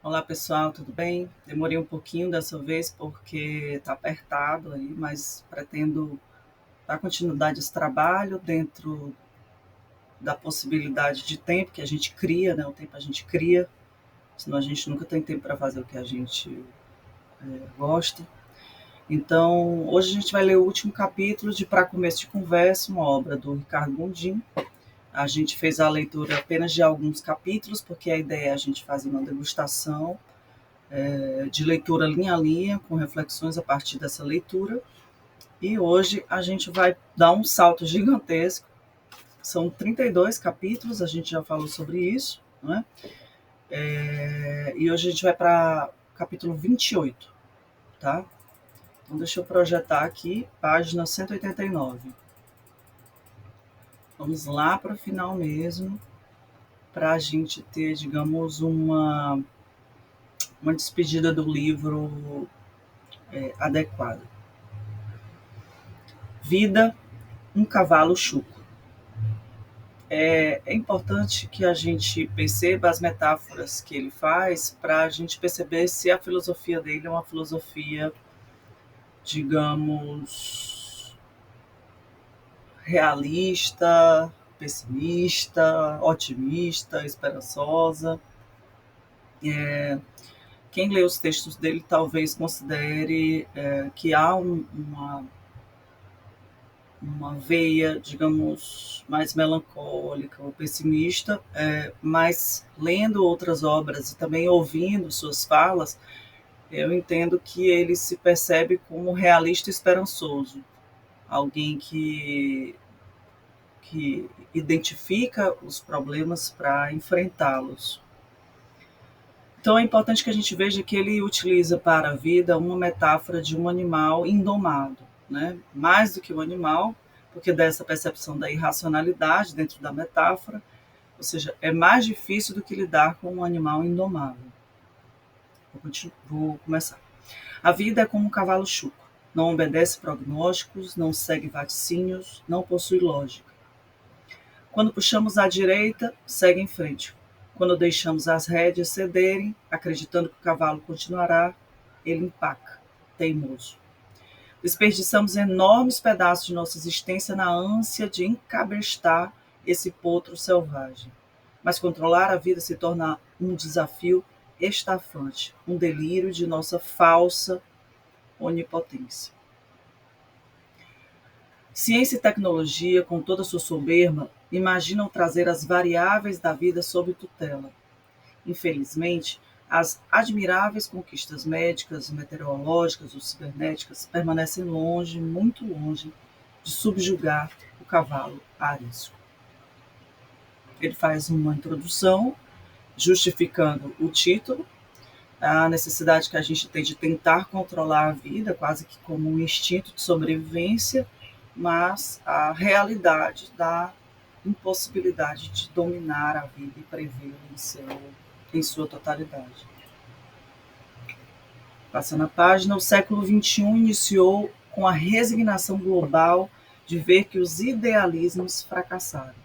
Olá pessoal, tudo bem? Demorei um pouquinho dessa vez porque está apertado aí, mas pretendo dar continuidade a esse trabalho dentro da possibilidade de tempo que a gente cria, né? O tempo a gente cria, senão a gente nunca tem tempo para fazer o que a gente gosta. Então, hoje a gente vai ler o último capítulo de Para Começo de Conversa, uma obra do Ricardo Gondim. A gente fez a leitura apenas de alguns capítulos, porque a ideia é a gente fazer uma degustação de leitura linha a linha, com reflexões a partir dessa leitura. E hoje a gente vai dar um salto gigantesco. São 32 capítulos, a gente já falou sobre isso, né? E hoje a gente vai para o capítulo 28, tá? Então deixa eu projetar aqui, página 189. Vamos lá para o final mesmo, para a gente ter, digamos, uma despedida do livro adequada. Vida, um cavalo chuco. É importante que a gente perceba as metáforas que ele faz para a gente perceber se a filosofia dele é uma filosofia, digamos, realista, pessimista, otimista, esperançosa. Quem lê os textos dele talvez considere que há uma veia, digamos, mais melancólica ou pessimista, mas lendo outras obras e também ouvindo suas falas, eu entendo que ele se percebe como realista esperançoso, alguém que identifica os problemas para enfrentá-los. Então é importante que a gente veja que ele utiliza para a vida uma metáfora de um animal indomado, né? Mais do que o animal, porque dessa percepção da irracionalidade dentro da metáfora, ou seja, é mais difícil do que lidar com um animal indomável. Vou começar. A vida é como um cavalo chuco, não obedece prognósticos, não segue vaticínios, não possui lógica. Quando puxamos à direita, segue em frente. Quando deixamos as rédeas cederem, acreditando que o cavalo continuará, ele empaca, teimoso. Desperdiçamos enormes pedaços de nossa existência na ânsia de encabrestar esse potro selvagem. Mas controlar a vida se torna um desafio estafante, um delírio de nossa falsa onipotência. Ciência e tecnologia, com toda sua soberba, imaginam trazer as variáveis da vida sob tutela. Infelizmente, as admiráveis conquistas médicas, meteorológicas ou cibernéticas permanecem longe, muito longe, de subjugar o cavalo arisco. Ele faz uma introdução justificando o título, a necessidade que a gente tem de tentar controlar a vida, quase que como um instinto de sobrevivência, mas a realidade da impossibilidade de dominar a vida e prevê-la em sua totalidade. Passando a página, o século XXI iniciou com a resignação global de ver que os idealismos fracassaram.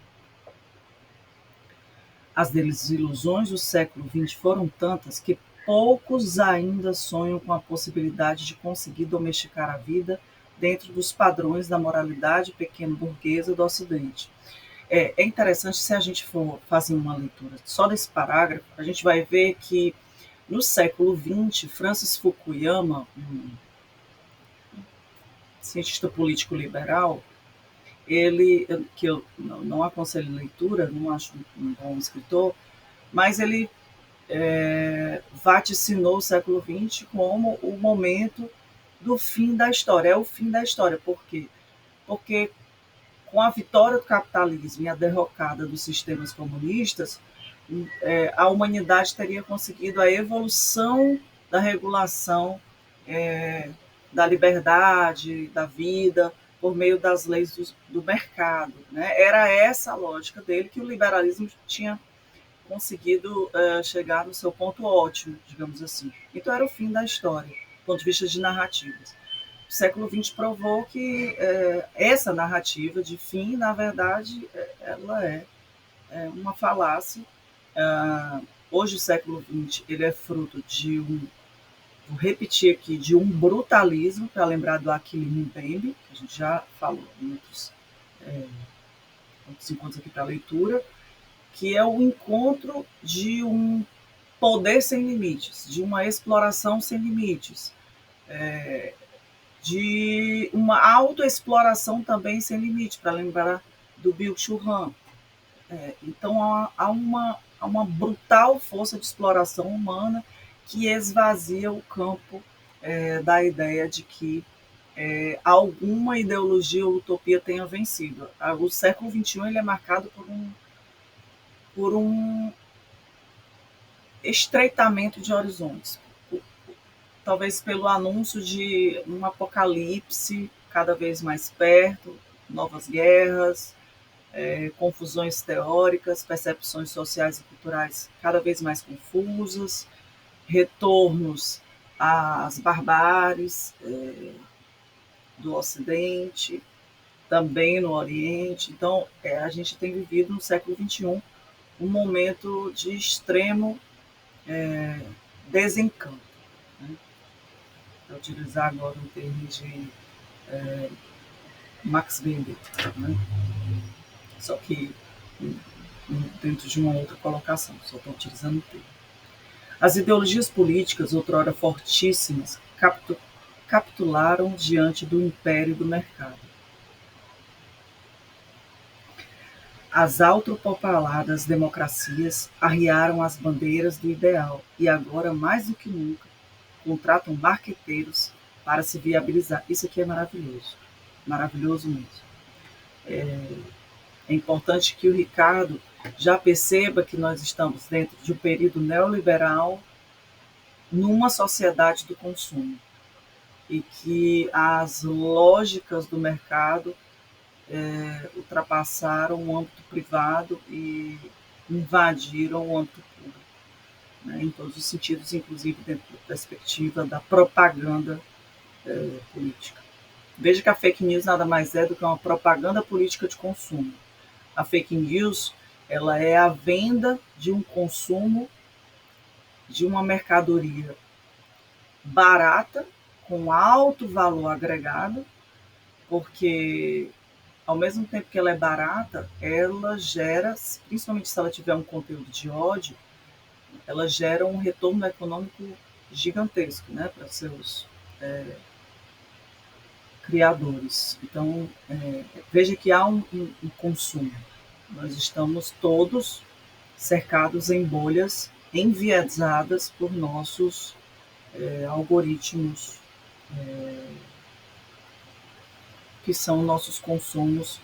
As desilusões do século XX foram tantas que poucos ainda sonham com a possibilidade de conseguir domesticar a vida dentro dos padrões da moralidade pequeno-burguesa do Ocidente. É interessante, se a gente for fazer uma leitura só desse parágrafo, a gente vai ver que no século XX, Francis Fukuyama, um cientista político liberal, ele, que eu não aconselho leitura, não acho um bom escritor, mas ele vaticinou o século XX como o momento do fim da história. É o fim da história. Por quê? Porque com a vitória do capitalismo e a derrocada dos sistemas comunistas, a humanidade teria conseguido a evolução da regulação da liberdade, da vida, por meio das leis do mercado. Né? Era essa a lógica dele, que o liberalismo tinha conseguido chegar no seu ponto ótimo, digamos assim. Então era o fim da história, do ponto de vista de narrativas. O século XX provou que essa narrativa de fim, na verdade, ela é uma falácia, Hoje o século XX ele é fruto de vou repetir aqui, de um brutalismo, para lembrar do Achille Mbembe, que a gente já falou em outros encontros aqui para leitura, que é o encontro de um poder sem limites, de uma exploração sem limites, de uma autoexploração também sem limite, para lembrar do Byung-Chul Han. Então há uma brutal força de exploração humana que esvazia o campo da ideia de que alguma ideologia ou utopia tenha vencido. O século XXI ele é marcado por um estreitamento de horizontes, talvez pelo anúncio de um apocalipse cada vez mais perto, novas guerras, confusões teóricas, percepções sociais e culturais cada vez mais confusas, retornos às barbáries do Ocidente, também no Oriente. Então, a gente tem vivido no século XXI um momento de extremo desencanto. Né? Para utilizar agora um termo de Max Weber, né? Só que dentro de uma outra colocação, só estou utilizando o termo. As ideologias políticas, outrora fortíssimas, capitularam diante do império do mercado. As autopropaladas democracias arriaram as bandeiras do ideal e agora, mais do que nunca, contratam marqueteiros para se viabilizar. Isso aqui é maravilhoso, maravilhoso mesmo. É importante que o Ricardo já perceba que nós estamos dentro de um período neoliberal numa sociedade do consumo e que as lógicas do mercado ultrapassaram o âmbito privado e invadiram o âmbito público, né, em todos os sentidos, inclusive dentro da perspectiva da propaganda política. Veja que a fake news nada mais é do que uma propaganda política de consumo. A fake news ela é a venda de um consumo de uma mercadoria barata, com alto valor agregado, porque ao mesmo tempo que ela é barata, ela gera, principalmente se ela tiver um conteúdo de ódio, ela gera um retorno econômico gigantesco, né, para seus criadores. Então, veja que há um consumo. Nós estamos todos cercados em bolhas enviesadas por nossos algoritmos, que são nossos consumos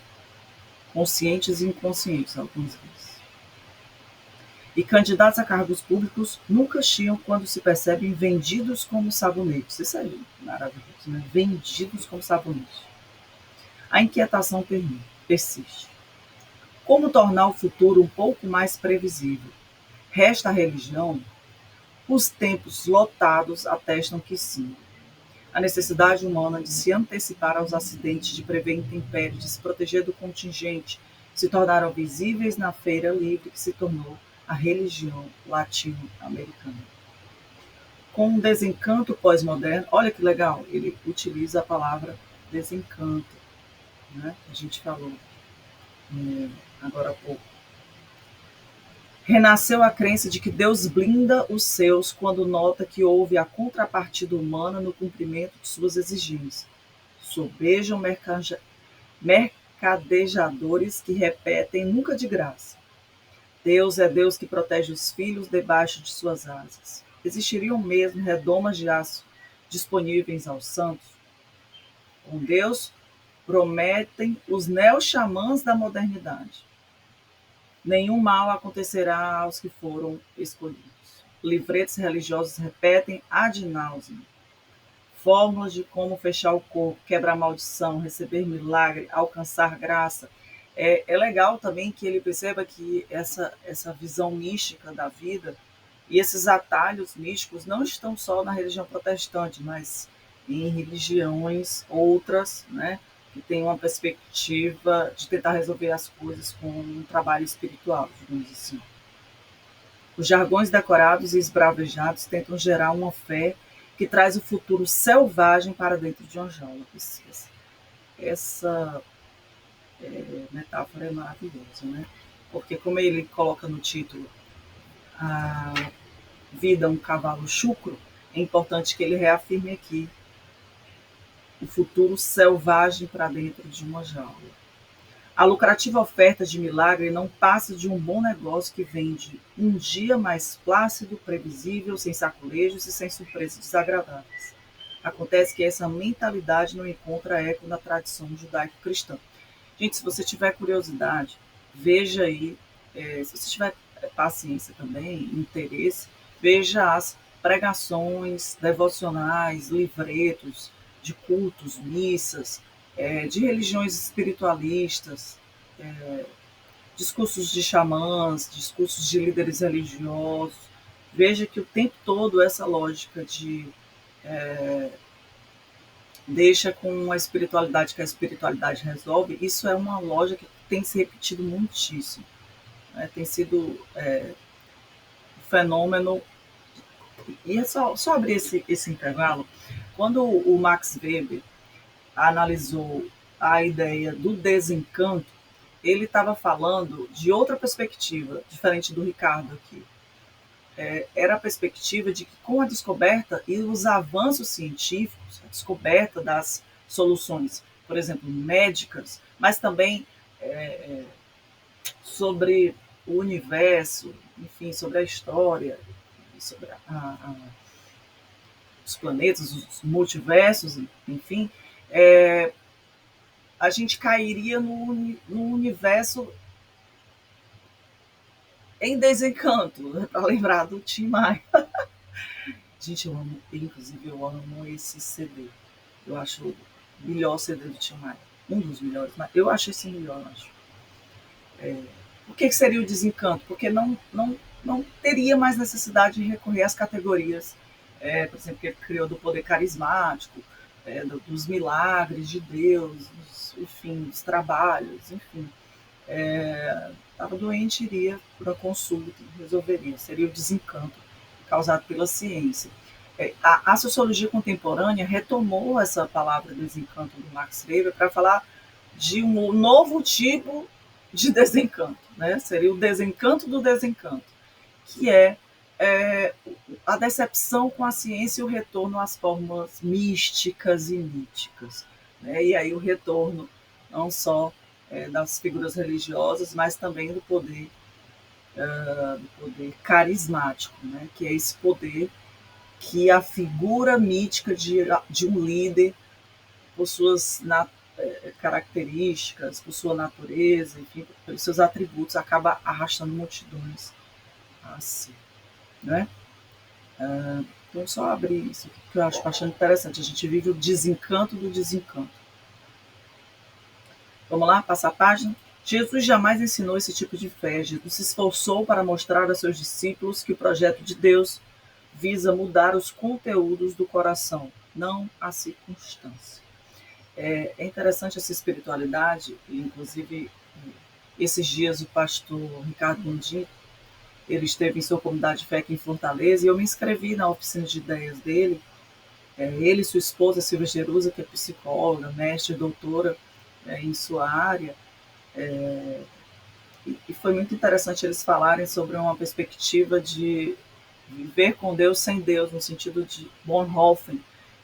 conscientes e inconscientes, algumas vezes. E candidatos a cargos públicos nunca chiam quando se percebem vendidos como sabonetes. Isso é maravilhoso, né? Vendidos como sabonetes. A inquietação persiste. Como tornar o futuro um pouco mais previsível? Resta a religião? Os tempos lotados atestam que sim. A necessidade humana de se antecipar aos acidentes, de prever intempéries, de se proteger do contingente, se tornaram visíveis na feira livre que se tornou a religião latino-americana. Com um desencanto pós-moderno, olha que legal, ele utiliza a palavra desencanto, né? A gente falou agora há pouco. Renasceu a crença de que Deus blinda os seus quando nota que houve a contrapartida humana no cumprimento de suas exigências. Sobejam mercadejadores que repetem nunca de graça. Deus é Deus que protege os filhos debaixo de suas asas. Existiriam mesmo redomas de aço disponíveis aos santos? Com Deus prometem os neo-xamãs da modernidade. Nenhum mal acontecerá aos que foram escolhidos. Livretos religiosos repetem ad nauseam fórmulas de como fechar o corpo, quebrar maldição, receber milagre, alcançar graça. É legal também que ele perceba que essa visão mística da vida e esses atalhos místicos não estão só na religião protestante, mas em religiões outras, né, que têm uma perspectiva de tentar resolver as coisas com um trabalho espiritual, digamos assim. Os jargões decorados e esbravejados tentam gerar uma fé que traz o futuro selvagem para dentro de uma jaula. Essa metáfora é maravilhosa, né? Porque como ele coloca no título a vida um cavalo chucro, é importante que ele reafirme aqui o futuro selvagem para dentro de uma jaula. A lucrativa oferta de milagre não passa de um bom negócio que vende um dia mais plácido, previsível, sem sacolejos e sem surpresas desagradáveis. Acontece que essa mentalidade não encontra eco na tradição judaico-cristã. Gente, se você tiver curiosidade, veja aí, se você tiver paciência também, interesse, veja as pregações devocionais, livretos de cultos, missas, de religiões espiritualistas, discursos de xamãs, discursos de líderes religiosos. Veja que o tempo todo essa lógica de deixa com a espiritualidade que a espiritualidade resolve, isso é uma lógica que tem se repetido muitíssimo. Né? Tem sido um fenômeno. E é só abrir esse intervalo. Quando o Max Weber analisou a ideia do desencanto, ele estava falando de outra perspectiva, diferente do Ricardo aqui. Era a perspectiva de que com a descoberta e os avanços científicos, a descoberta das soluções, por exemplo, médicas, mas também sobre o universo, enfim, sobre a história, sobre os planetas, os multiversos, enfim, a gente cairia no universo em desencanto, para lembrar do Tim Maia. Gente, inclusive eu amo esse CD. Eu acho o melhor CD do Tim Maia. Um dos melhores, mas eu acho esse melhor, eu acho. O que seria o desencanto? Porque não teria mais necessidade de recorrer às categorias, por exemplo, que ele criou do poder carismático, dos milagres de Deus, enfim, dos trabalhos, enfim. Estava doente, iria para a consulta, resolveria. Seria o desencanto causado pela ciência. A sociologia contemporânea retomou essa palavra desencanto do Max Weber para falar de um novo tipo de desencanto, né? Seria o desencanto do desencanto, que é a decepção com a ciência e o retorno às formas místicas e míticas. Né? E aí o retorno não só das figuras religiosas, mas também do poder carismático, né? Que é esse poder que a figura mítica de um líder, por suas características, por sua natureza, enfim, pelos seus atributos, acaba arrastando multidões a si. Né? Então, só abrir isso aqui, que eu acho bastante interessante. A gente vive o desencanto do desencanto. Vamos lá, passar a página? Jesus jamais ensinou esse tipo de fé. Jesus se esforçou para mostrar a seus discípulos que o projeto de Deus visa mudar os conteúdos do coração, não a circunstância. É interessante essa espiritualidade, inclusive esses dias o pastor Ricardo Mundim, ele esteve em sua comunidade de fé aqui em Fortaleza e eu me inscrevi na oficina de ideias dele. Ele e sua esposa Silvia Jerusa, que é psicóloga, mestre, doutora em sua área, e foi muito interessante eles falarem sobre uma perspectiva de viver com Deus sem Deus, no sentido de Bonhoeffer,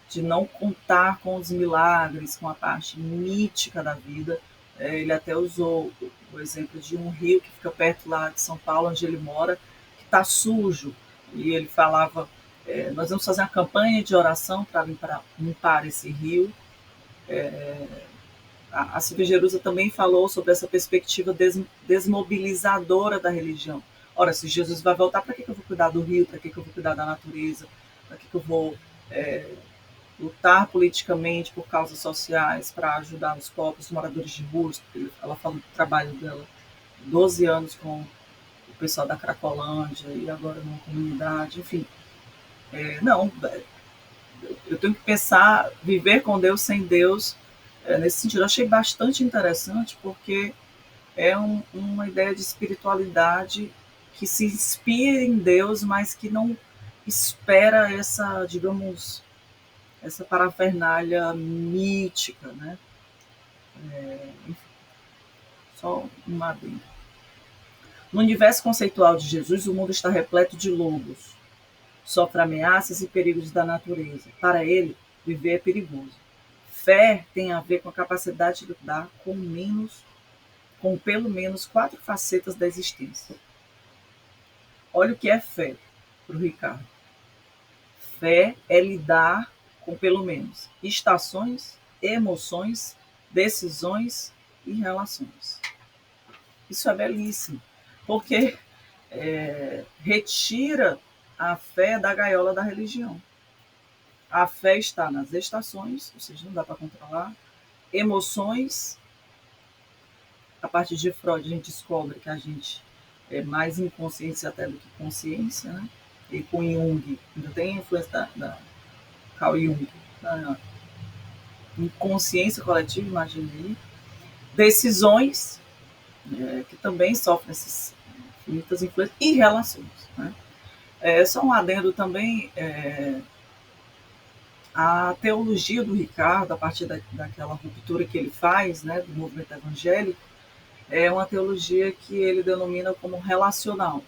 de não contar com os milagres, com a parte mítica da vida. Ele até usou o exemplo de um rio que fica perto lá de São Paulo, onde ele mora, que está sujo. E ele falava, nós vamos fazer uma campanha de oração para limpar esse rio. A Silvia Jerusa também falou sobre essa perspectiva desmobilizadora da religião. Ora, se Jesus vai voltar, para que eu vou cuidar do rio? Para que eu vou cuidar da natureza? Para que eu vou lutar politicamente por causas sociais, para ajudar os pobres, os moradores de ruas? Ela falou do trabalho dela, 12 anos com o pessoal da Cracolândia e agora numa comunidade, enfim. Não, eu tenho que pensar, viver com Deus sem Deus, nesse sentido. Eu achei bastante interessante, porque é uma ideia de espiritualidade que se inspira em Deus, mas que não espera essa, digamos, essa parafernália mítica, né? Só uma adendo. No universo conceitual de Jesus, o mundo está repleto de lobos, sofre ameaças e perigos da natureza. Para ele, viver é perigoso. Fé tem a ver com a capacidade de lidar com pelo menos 4 facetas da existência. Olha o que é fé para o Ricardo. Fé é lidar com pelo menos estações, emoções, decisões e relações. Isso é belíssimo, porque retira a fé da gaiola da religião. A fé está nas estações, ou seja, não dá para controlar. Emoções, a partir de Freud a gente descobre que a gente é mais inconsciência até do que consciência, né? E com Jung, ainda tem influência da Carl Jung, da inconsciência coletiva, imaginei. Decisões, que também sofrem essas infinitas influências, e relações. Né? Só um adendo também, a teologia do Ricardo, a partir daquela ruptura que ele faz, né, do movimento evangélico, é uma teologia que ele denomina como relacional.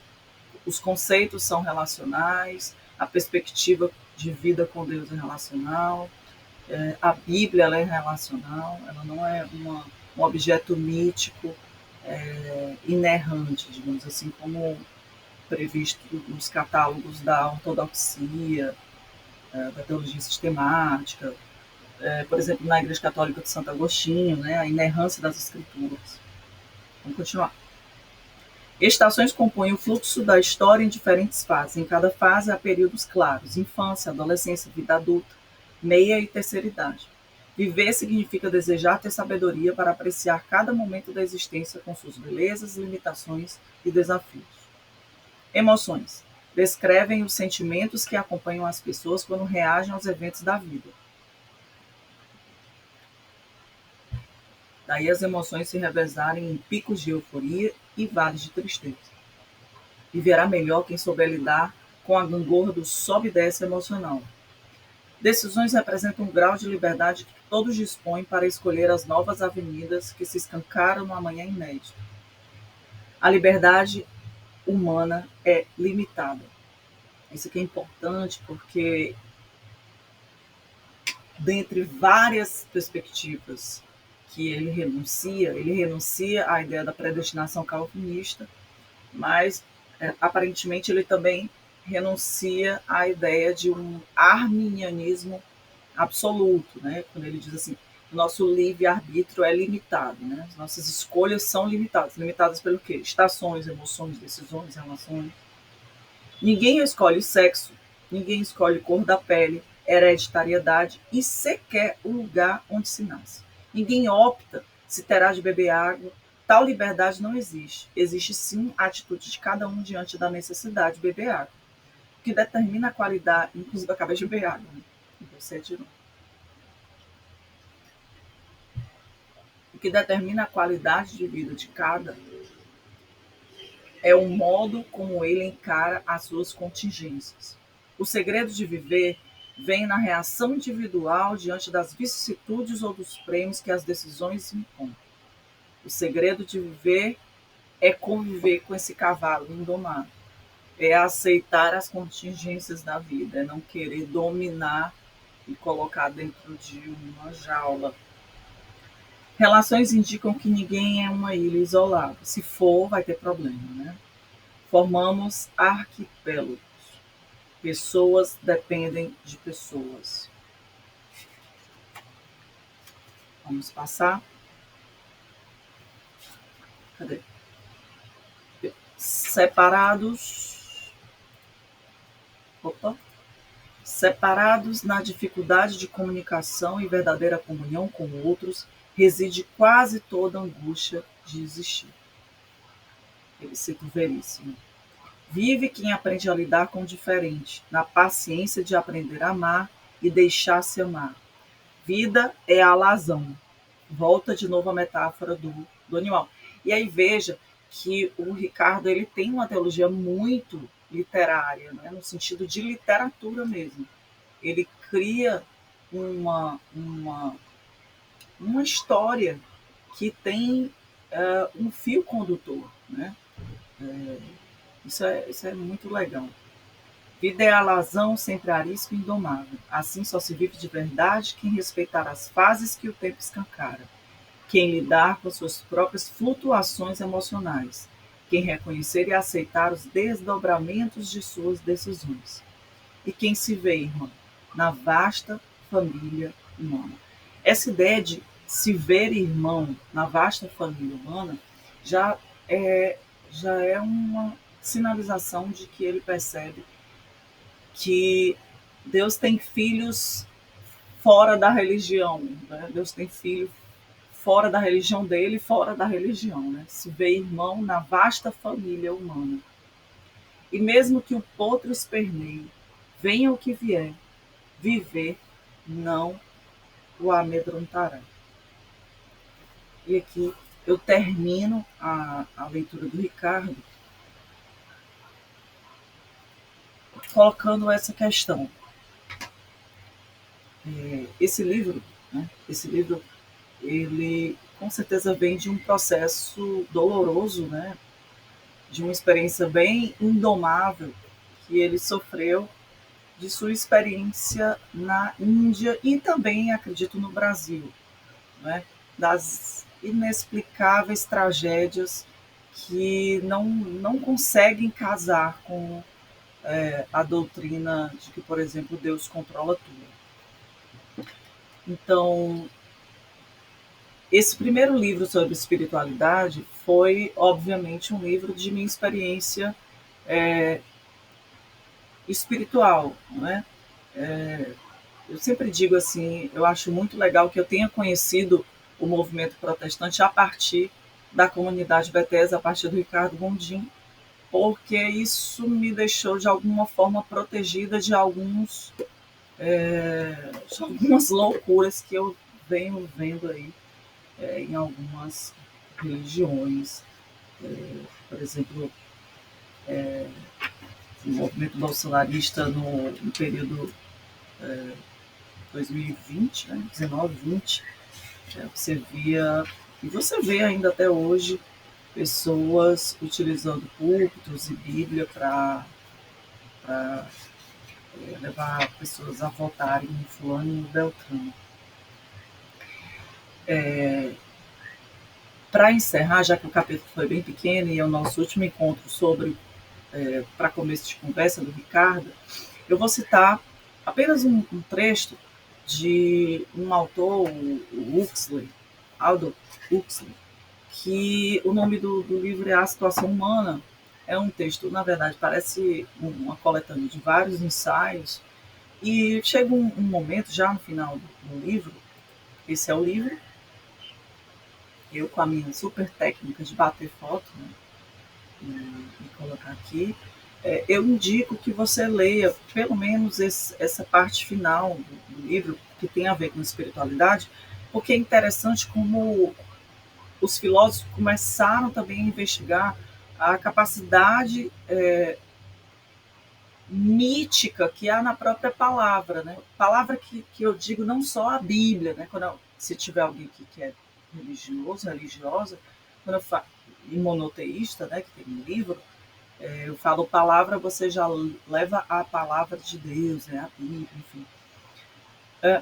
Os conceitos são relacionais, a perspectiva de vida com Deus é relacional, a Bíblia ela é relacional, ela não é um objeto mítico, inerrante, digamos assim, como previsto nos catálogos da ortodoxia, da teologia sistemática, por exemplo, na Igreja Católica de Santo Agostinho, né, a inerrância das Escrituras. Vamos continuar. Estações compõem o fluxo da história em diferentes fases. Em cada fase há períodos claros: infância, adolescência, vida adulta, meia e terceira idade. Viver significa desejar ter sabedoria para apreciar cada momento da existência com suas belezas, limitações e desafios. Emoções. Descrevem os sentimentos que acompanham as pessoas quando reagem aos eventos da vida. Daí as emoções se revezarem em picos de euforia e vales de tristeza. Viverá melhor quem souber lidar com a gangorra do sobe e desce emocional. Decisões representam um grau de liberdade que todos dispõem para escolher as novas avenidas que se escancaram no amanhã inédito. A liberdade humana é limitada. Isso aqui é importante porque, dentre várias perspectivas que ele renuncia à ideia da predestinação calvinista, mas aparentemente ele também renuncia à ideia de um arminianismo absoluto, né? Quando ele diz assim, nosso livre-arbítrio é limitado, né? As nossas escolhas são limitadas. Limitadas pelo quê? Estações, emoções, decisões, relações. Ninguém escolhe sexo, ninguém escolhe cor da pele, hereditariedade e sequer o lugar onde se nasce. Ninguém opta se terá de beber água. Tal liberdade não existe. Existe sim a atitude de cada um diante da necessidade de beber água. O que determina a qualidade, inclusive acabei de beber água, né? Você tirou. O que determina a qualidade de vida de cada é o modo como ele encara as suas contingências. O segredo de viver vem na reação individual diante das vicissitudes ou dos prêmios que as decisões impõem. O segredo de viver é conviver com esse cavalo indomável, é aceitar as contingências da vida, é não querer dominar e colocar dentro de uma jaula. Relações indicam que ninguém é uma ilha isolada. Se for, vai ter problema, né? Formamos arquipélagos. Pessoas dependem de pessoas. Vamos passar. Cadê? Separados. Opa. Separados na dificuldade de comunicação e verdadeira comunhão com outros, reside quase toda a angústia de existir. Ele cita o Veríssimo. Vive quem aprende a lidar com o diferente, na paciência de aprender a amar e deixar-se amar. Vida é a alazão. Volta de novo a metáfora do animal. E aí veja que o Ricardo ele tem uma teologia muito literária, né, no sentido de literatura mesmo. Ele cria uma história que tem um fio condutor, né? Isso é muito legal. Vida é alazão, sempre arisco e indomável. Assim só se vive de verdade quem respeitar as fases que o tempo escancara, quem lidar com suas próprias flutuações emocionais, quem reconhecer e aceitar os desdobramentos de suas decisões. E quem se vê, irmã, na vasta família humana. Essa ideia de se ver irmão na vasta família humana já é, já é uma sinalização de que ele percebe que Deus tem filhos fora da religião, né? Deus tem filho fora da religião dele, fora da religião, né? Se vê irmão na vasta família humana. E mesmo que o potro esperneie, venha o que vier, viver não o amedrontará. E aqui eu termino a leitura do Ricardo colocando essa questão. Esse livro, né, esse livro, ele com certeza vem de um processo doloroso, né, de uma experiência bem indomável que ele sofreu de sua experiência na Índia e também, acredito, no Brasil, né, das inexplicáveis tragédias que não conseguem casar com a doutrina de que, por exemplo, Deus controla tudo. Então, esse primeiro livro sobre espiritualidade foi, obviamente, um livro de minha experiência é, espiritual, né? Eu sempre digo assim, eu acho muito legal que eu tenha conhecido o movimento protestante a partir da comunidade Bethesda, a partir do Ricardo Gondim, porque isso me deixou de alguma forma protegida de algumas loucuras que eu venho vendo aí em algumas religiões. Por exemplo, o movimento bolsonarista no período 2020, né, 19, 20, você via, e você vê ainda até hoje, pessoas utilizando púlpitos e Bíblia para levar pessoas a votarem em fulano e no Beltrano. Para encerrar, já que o capítulo foi bem pequeno e é o nosso último encontro sobre, para começo de conversa do Ricardo, eu vou citar apenas um trecho de um autor, o Huxley, Aldous Huxley, que o nome do livro é A Situação Humana. É um texto, na verdade, parece uma coletânea de vários ensaios, e chega um momento, já no final do livro, esse é o livro, eu com a minha super técnica de bater foto, né, e colocar aqui, eu indico que você leia pelo menos essa parte final do livro, que tem a ver com espiritualidade, porque é interessante como os filósofos começaram também a investigar a capacidade mítica que há na própria palavra, né? Palavra que eu digo não só a Bíblia, né? Se tiver alguém aqui que é religioso, religiosa, quando eu falo, e monoteísta, né? Que tem um livro, eu falo palavra, você já leva a palavra de Deus, né? A Bíblia, enfim.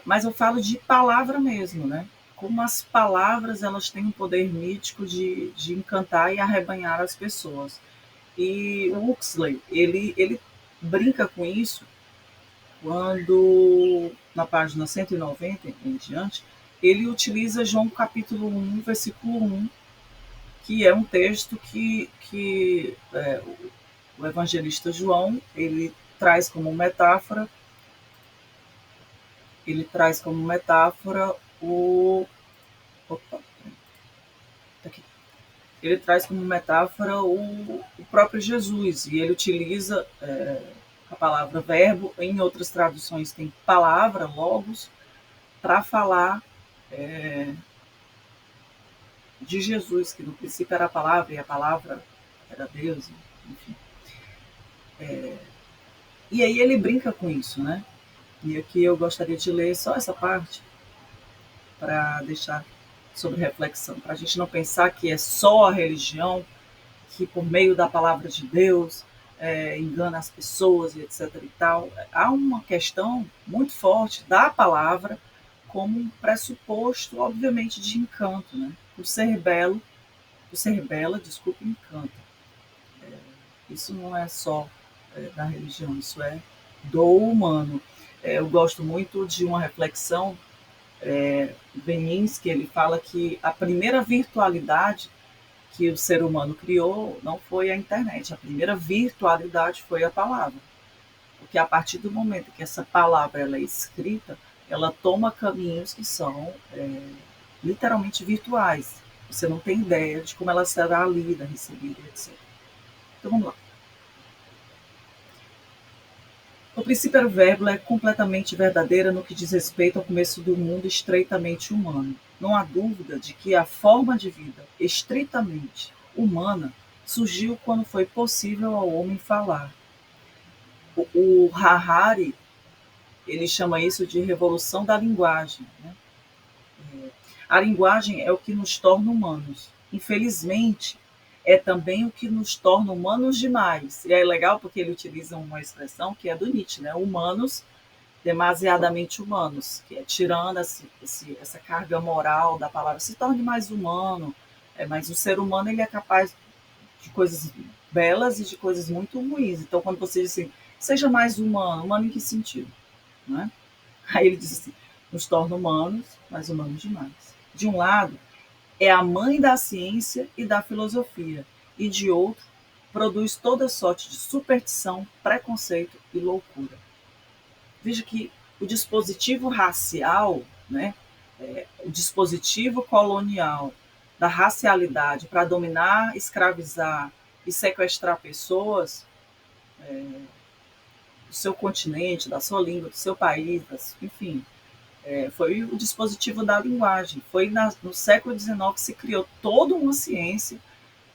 Mas eu falo de palavra mesmo, né? Como as palavras elas têm um poder mítico de encantar e arrebanhar as pessoas. E o Huxley, ele brinca com isso quando, na página 190 em diante, ele utiliza João capítulo 1, versículo 1, que é um texto que o evangelista João, ele traz como metáfora o... Opa, tá aqui. Ele traz como metáfora o próprio Jesus, e ele utiliza a palavra verbo, em outras traduções tem palavra, logos, para falar de Jesus, que no princípio era a palavra e a palavra era Deus, enfim. E aí ele brinca com isso, né? E aqui eu gostaria de ler só essa parte para deixar sobre reflexão, para a gente não pensar que é só a religião que por meio da palavra de Deus engana as pessoas e etc e tal. Há uma questão muito forte da palavra como um pressuposto, obviamente, de encanto, né? O ser bela, desculpa, encanta. Isso não é só da religião, isso é do humano. Eu gosto muito de uma reflexão Benins, que ele fala que a primeira virtualidade que o ser humano criou não foi a internet, a primeira virtualidade foi a palavra. Porque a partir do momento que essa palavra ela é escrita, ela toma caminhos que são literalmente virtuais. Você não tem ideia de como ela será lida, recebida, etc. Então vamos lá. O princípio era o verbo é completamente verdadeira no que diz respeito ao começo do mundo estreitamente humano. Não há dúvida de que a forma de vida estritamente humana surgiu quando foi possível ao homem falar. O Harari ele chama isso de revolução da linguagem. Né? A linguagem é o que nos torna humanos. Infelizmente, é também o que nos torna humanos demais. E é legal porque ele utiliza uma expressão que é do Nietzsche, né? Humanos demasiadamente humanos, que é tirando essa carga moral da palavra, se torne mais humano, mas o ser humano ele é capaz de coisas belas e de coisas muito ruins. Então, quando você diz assim, seja mais humano, humano em que sentido? Né? Aí ele diz assim, nos torna humanos, mas humanos demais. De um lado, é a mãe da ciência e da filosofia, e de outro, produz toda sorte de superstição, preconceito e loucura. Veja que o dispositivo racial, né, o dispositivo colonial da racialidade para dominar, escravizar e sequestrar pessoas do seu continente, da sua língua, do seu país, enfim, foi o dispositivo da linguagem. Foi no século XIX que se criou toda uma ciência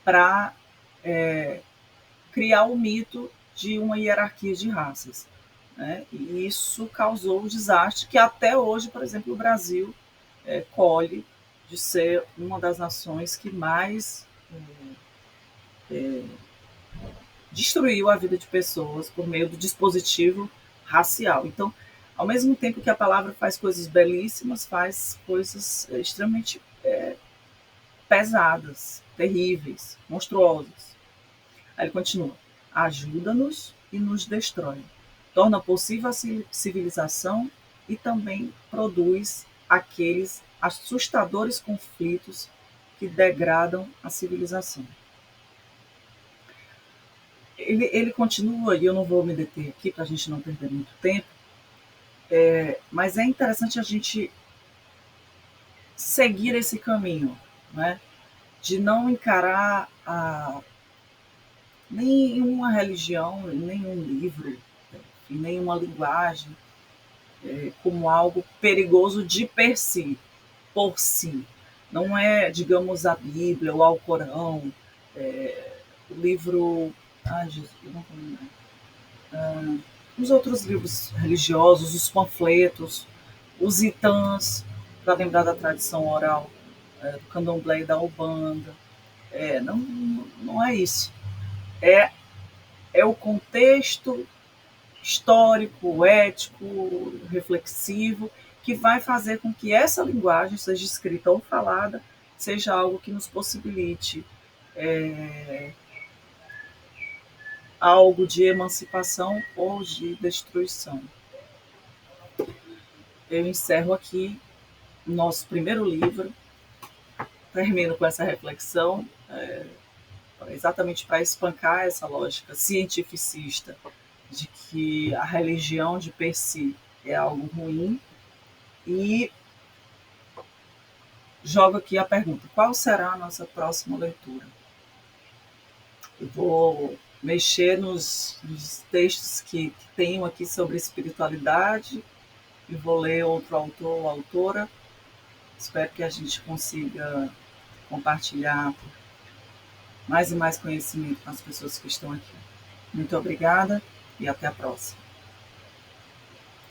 para criar o mito de uma hierarquia de raças. Né? E isso causou um desastre que até hoje, por exemplo, o Brasil colhe de ser uma das nações que mais destruiu a vida de pessoas por meio do dispositivo racial. Então, ao mesmo tempo que a palavra faz coisas belíssimas, faz coisas extremamente pesadas, terríveis, monstruosas. Aí ele continua: ajuda-nos e nos destrói. Torna possível a civilização e também produz aqueles assustadores conflitos que degradam a civilização. Ele continua, e eu não vou me deter aqui para a gente não perder muito tempo, mas é interessante a gente seguir esse caminho, né? De não encarar nenhuma religião, nenhum livro, nenhuma linguagem como algo perigoso de per si, por si. Não é, digamos, a Bíblia, o Alcorão, o livro. Ai, Jesus, eu não vou lembrar. Os outros livros religiosos, os panfletos, os itãs, para lembrar da tradição oral do candomblé e da Ubanda. Não, não é isso. É, é o contexto histórico, ético, reflexivo, que vai fazer com que essa linguagem, seja escrita ou falada, seja algo que nos possibilite algo de emancipação ou de destruição. Eu encerro aqui o nosso primeiro livro, termino com essa reflexão, exatamente para espancar essa lógica cientificista de que a religião de per si é algo ruim e jogo aqui a pergunta: qual será a nossa próxima leitura? Eu vou mexer nos textos que tenho aqui sobre espiritualidade e vou ler outro autor ou autora. Espero que a gente consiga compartilhar mais e mais conhecimento com as pessoas que estão aqui. Muito obrigada e até a próxima.